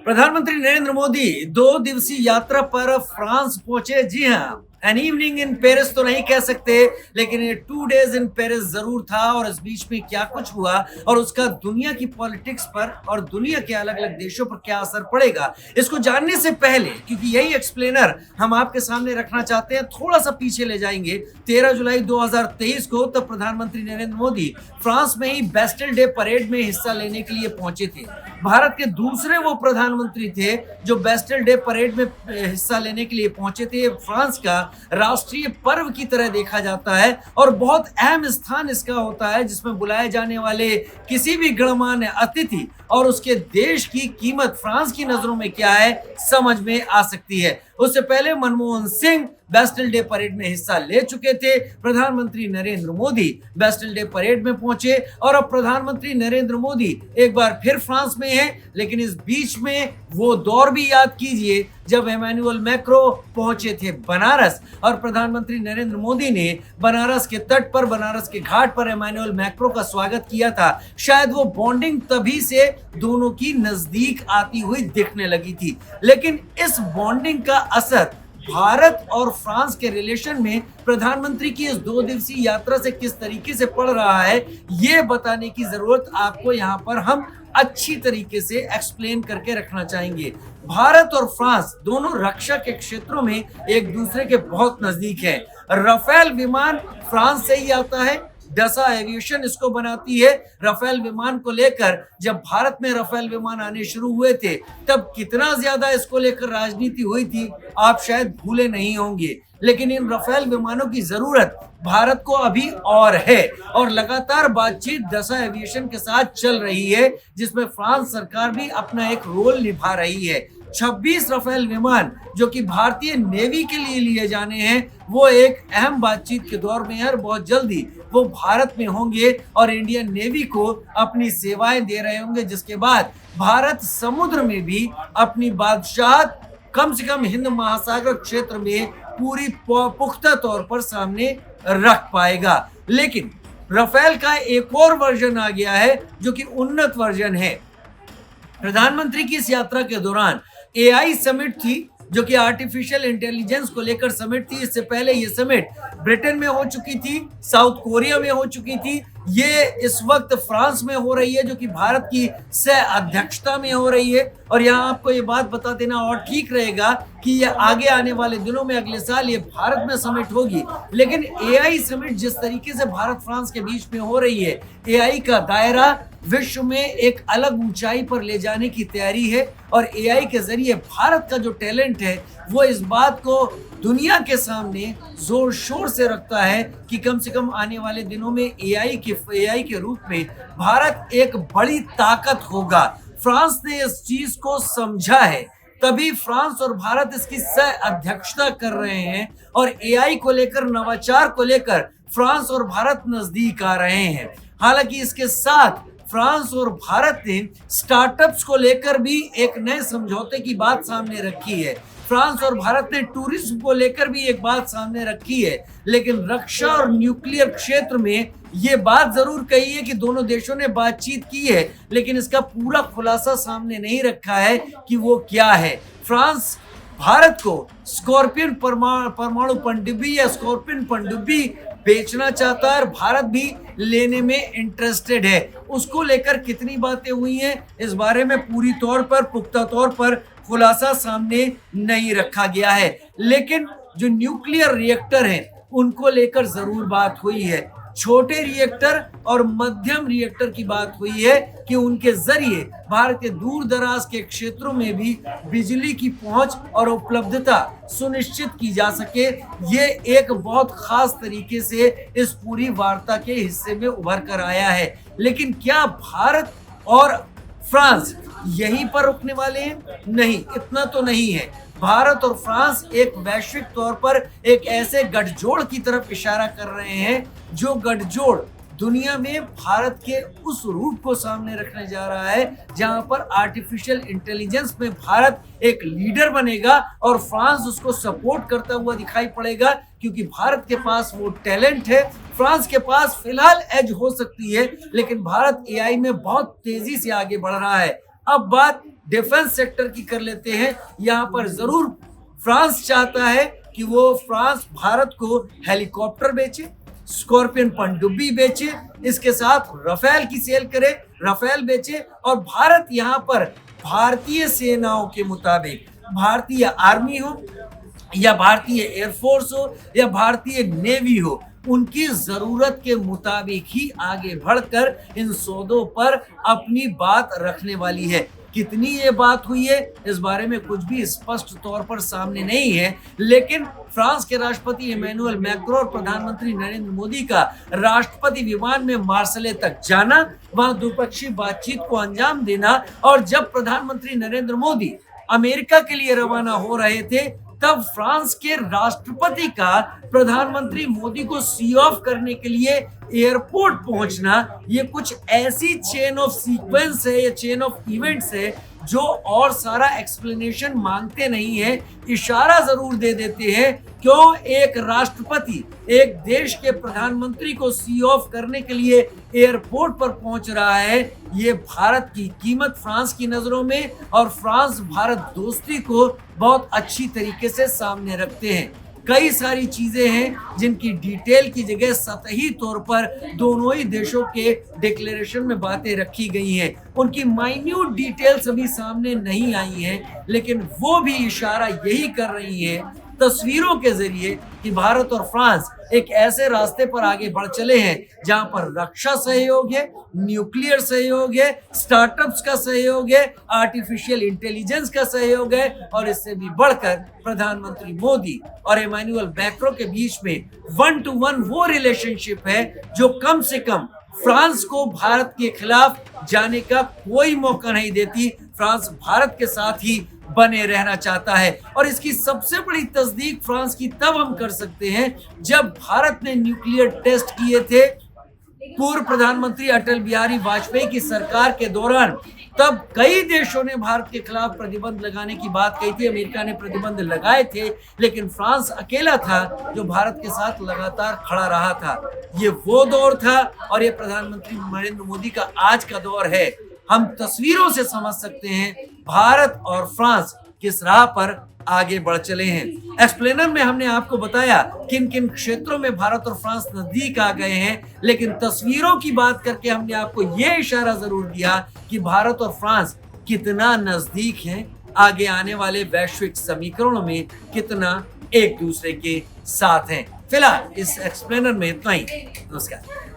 प्रधानमंत्री नरेंद्र मोदी 2 दिवसीय यात्रा पर फ्रांस पहुंचे। जी हाँ, एन इवनिंग इन पेरिस तो नहीं कह सकते, लेकिन ये 2 डेज इन पेरिस जरूर था। और इस बीच में क्या कुछ हुआ और उसका दुनिया की पॉलिटिक्स पर और दुनिया के अलग अलग देशों पर क्या असर पड़ेगा, इसको जानने से पहले, क्योंकि यही एक्सप्लेनर हम आपके सामने रखना चाहते हैं, थोड़ा सा पीछे ले जाएंगे। 13 जुलाई 2023 को तब प्रधानमंत्री नरेंद्र मोदी फ्रांस में ही बेस्टिल डे परेड में हिस्सा लेने के लिए पहुंचे थे। भारत के दूसरे वो प्रधानमंत्री थे जो बेस्टिल डे परेड में हिस्सा लेने के लिए पहुंचे थे। फ्रांस का राष्ट्रीय पर्व की तरह देखा जाता है और बहुत अहम स्थान इसका होता है, जिसमें बुलाए जाने वाले किसी भी गणमान्य अतिथि और उसके देश की कीमत फ्रांस की नजरों में क्या है समझ में आ सकती है। उससे पहले Manmohan Singh Bastille day parade में हिस्सा ले चुके थे। प्रधानमंत्री Narendra Modi Bastille day parade में पहुंचे और अब प्रधानमंत्री नरेंद्र मोदी एक बार फिर फ्रांस में हैं। लेकिन इस बीच में वो दौर भी याद कीजिए जब इमैनुअल मैक्रो पहुंचे थे बनारस और प्रधानमंत्री नरेंद्र मोदी ने बनारस के तट पर, बनारस के घाट पर इमैनुअल मैक्रो का स्वागत किया था। शायद वो बॉन्डिंग तभी से दोनों की नजदीक आती हुई दिखने लगी थी। लेकिन इस बॉन्डिंग का असर भारत और फ्रांस के रिलेशन में प्रधानमंत्री की इस 2 दिवसीय यात्रा से किस तरीके से पड़ रहा है, ये बताने की जरूरत आपको यहाँ पर हम अच्छी तरीके से एक्सप्लेन करके रखना चाहेंगे। भारत और फ्रांस दोनों रक्षा के क्षेत्रों में एक दूसरे के बहुत नजदीक है। राफेल विमान फ्रांस से ही आता है, डसा एविएशन इसको बनाती है। राफेल विमान को लेकर जब भारत में राफेल विमान आने शुरू हुए थे तब कितना ज्यादा इसको लेकर राजनीति हुई थी आप शायद भूले नहीं होंगे। लेकिन इन राफेल विमानों की जरूरत भारत को अभी और है और लगातार बातचीत डसा एविएशन के साथ चल रही है, जिसमें फ्रांस सरकार भी अपना एक रोल निभा रही है। 26 राफेल विमान जो कि भारतीय नेवी के लिए लिए जाने हैं, वो एक अहम बातचीत के दौर में है और बहुत जल्दी वो भारत में होंगे और इंडियन नेवी को अपनी सेवाएं दे रहे होंगे, जिसके बाद भारत समुद्र में भी अपनी बादशाहत कम से कम हिंद महासागर क्षेत्र में पूरी पुख्ता तौर पर सामने रख पाएगा। लेकिन राफेल का एक और वर्जन आ गया है जो कि उन्नत वर्जन है। प्रधानमंत्री की इस यात्रा के दौरान एआई समिट थी, जो कि आर्टिफिशियल इंटेलिजेंस को लेकर समिट थी। इससे पहले ये समिट ब्रिटेन में हो चुकी थी, साउथ कोरिया में हो चुकी थी। ये इस वक्त फ्रांस में हो रही है, जो कि भारत की सह अध्यक्षता में हो रही है। और यहाँ आपको ये बात बता देना और ठीक रहेगा कि ये आगे आने वाले दिनों में अगले साल ये भारत में समिट होगी। लेकिन एआई समिट जिस तरीके से भारत फ्रांस के बीच में हो रही है, एआई का दायरा विश्व में एक अलग ऊंचाई पर ले जाने की तैयारी है। और एआई के जरिए भारत का जो टैलेंट है वो इस बात को दुनिया के सामने जोर शोर से रखता है कि कम से कम आने वाले दिनों में एआई के रूप में भारत एक बड़ी ताकत होगा। फ्रांस ने इस चीज को समझा है, तभी फ्रांस और भारत इसकी सह अध्यक्षता कर रहे हैं और एआई को लेकर, नवाचार को लेकर फ्रांस और भारत नजदीक आ रहे हैं। हालांकि इसके साथ फ्रांस और भारत ने स्टार्टअप्स को लेकर भी एक नए समझौते की बात सामने रखी है। फ्रांस और भारत ने टूरिज्म को लेकर भी एक बात सामने रखी है। लेकिन रक्षा और न्यूक्लियर क्षेत्र में ये बात जरूर कही है कि दोनों देशों ने बातचीत की है, लेकिन इसका पूरा खुलासा सामने नहीं रखा है कि वो क्या है। फ्रांस भारत को स्कॉर्पियन परमाणु पनडुब्बी या स्कॉर्पियन पनडुब्बी बेचना चाहता है और भारत भी लेने में इंटरेस्टेड है। उसको लेकर कितनी बातें हुई हैं इस बारे में पूरी तौर पर, पुख्ता तौर पर खुलासा सामने नहीं रखा गया है। लेकिन जो न्यूक्लियर रिएक्टर हैं उनको लेकर जरूर बात हुई है। छोटे रिएक्टर और मध्यम रिएक्टर की बात हुई है कि उनके जरिए भारत के दूर दराज के क्षेत्रों में भी बिजली की पहुंच और उपलब्धता सुनिश्चित की जा सके। ये एक बहुत खास तरीके से इस पूरी वार्ता के हिस्से में उभर कर आया है। लेकिन क्या भारत और फ्रांस यहीं पर रुकने वाले हैं? नहीं, इतना तो नहीं है। भारत और फ्रांस एक वैश्विक तौर पर एक ऐसे गठजोड़ की तरफ इशारा कर रहे हैं जो गठजोड़ दुनिया में भारत के उस रूप को सामने रखने जा रहा है जहां पर आर्टिफिशियल इंटेलिजेंस में भारत एक लीडर बनेगा और फ्रांस उसको सपोर्ट करता हुआ दिखाई पड़ेगा, क्योंकि भारत के पास वो टैलेंट है। फ्रांस के पास फिलहाल एज हो सकती है, लेकिन भारत एआई में बहुत तेजी से आगे बढ़ रहा है। अब बात डिफेंस सेक्टर की कर लेते हैं। यहाँ पर जरूर फ्रांस चाहता है कि वो फ्रांस भारत को हेलीकॉप्टर बेचे, स्कॉर्पियन पनडुब्बी बेचे, इसके साथ राफेल की सेल करे, राफेल बेचे, और भारत यहाँ पर भारतीय सेनाओं के मुताबिक, भारतीय आर्मी हो या भारतीय एयरफोर्स हो या भारतीय नेवी हो, उनकी जरूरत के मुताबिक ही आगे बढ़कर इन सौदों पर अपनी बात रखने वाली है। कितनी ये बात हुई है इस बारे में कुछ भी स्पष्ट तौर पर सामने नहीं है, लेकिन फ्रांस के राष्ट्रपति इमैनुअल मैक्रों और प्रधानमंत्री नरेंद्र मोदी का राष्ट्रपति विमान में मार्सेले तक जाना, वहां द्विपक्षीय बातचीत को अंजाम देना, और जब प्रधानमंत्री नरेंद्र मोदी अमेरिका के लिए रवाना हो रहे थे तब फ्रांस के राष्ट्रपति का प्रधानमंत्री मोदी को सी ऑफ करने के लिए एयरपोर्ट पहुंचना, ये कुछ ऐसी चेन ऑफ सीक्वेंस है, ये चेन ऑफ इवेंट्स है जो और सारा एक्सप्लेनेशन मांगते नहीं है, इशारा जरूर दे देते हैं क्यों एक राष्ट्रपति एक देश के प्रधानमंत्री को सी ऑफ करने के लिए एयरपोर्ट पर पहुंच रहा है। ये भारत की कीमत फ्रांस की नजरों में और फ्रांस भारत दोस्ती को बहुत अच्छी तरीके से सामने रखते हैं। कई सारी चीजें हैं जिनकी डिटेल की जगह सतही तौर पर दोनों ही देशों के डिक्लेरेशन में बातें रखी गई हैं, उनकी माइन्यूट डिटेल्स अभी सामने नहीं आई हैं, लेकिन वो भी इशारा यही कर रही है तस्वीरों के जरिए कि भारत और फ्रांस एक ऐसे रास्ते पर आगे बढ़ चले हैं जहां पर रक्षा सहयोग है, न्यूक्लियर सहयोग है, स्टार्टअप्स का सहयोग है, आर्टिफिशियल इंटेलिजेंस का सहयोग है, और इससे भी बढ़कर प्रधानमंत्री मोदी और इमैनुअल मैक्रों के बीच में 1 to 1 वो रिलेशनशिप है जो कम से कम फ्रांस को भारत के खिलाफ जाने का कोई मौका नहीं देती। फ्रांस भारत के साथ ही बने रहना चाहता है, और इसकी सबसे बड़ी तस्दीक फ्रांस की तब हम कर सकते हैं जब भारत ने न्यूक्लियर टेस्ट किए थे पूर्व प्रधानमंत्री अटल बिहारी वाजपेयी की सरकार के दौरान। तब कई देशों ने भारत के खिलाफ प्रतिबंध लगाने की बात कही थी, अमेरिका ने प्रतिबंध लगाए थे, लेकिन फ्रांस अकेला था जो भारत के साथ लगातार खड़ा रहा था। ये वो दौर था और ये प्रधानमंत्री नरेंद्र मोदी का आज का दौर है। हम तस्वीरों से समझ सकते हैं भारत और फ्रांस किस राह पर आगे बढ़ चले हैं। एक्सप्लेनर में हमने आपको बताया किन किन क्षेत्रों में भारत और फ्रांस नजदीक आ गए हैं, लेकिन तस्वीरों की बात करके हमने आपको यह इशारा जरूर दिया कि भारत और फ्रांस कितना नजदीक हैं, आगे आने वाले वैश्विक समीकरणों में कितना एक दूसरे के साथ हैं। फिलहाल इस एक्सप्लेनर में इतना ही। नमस्कार।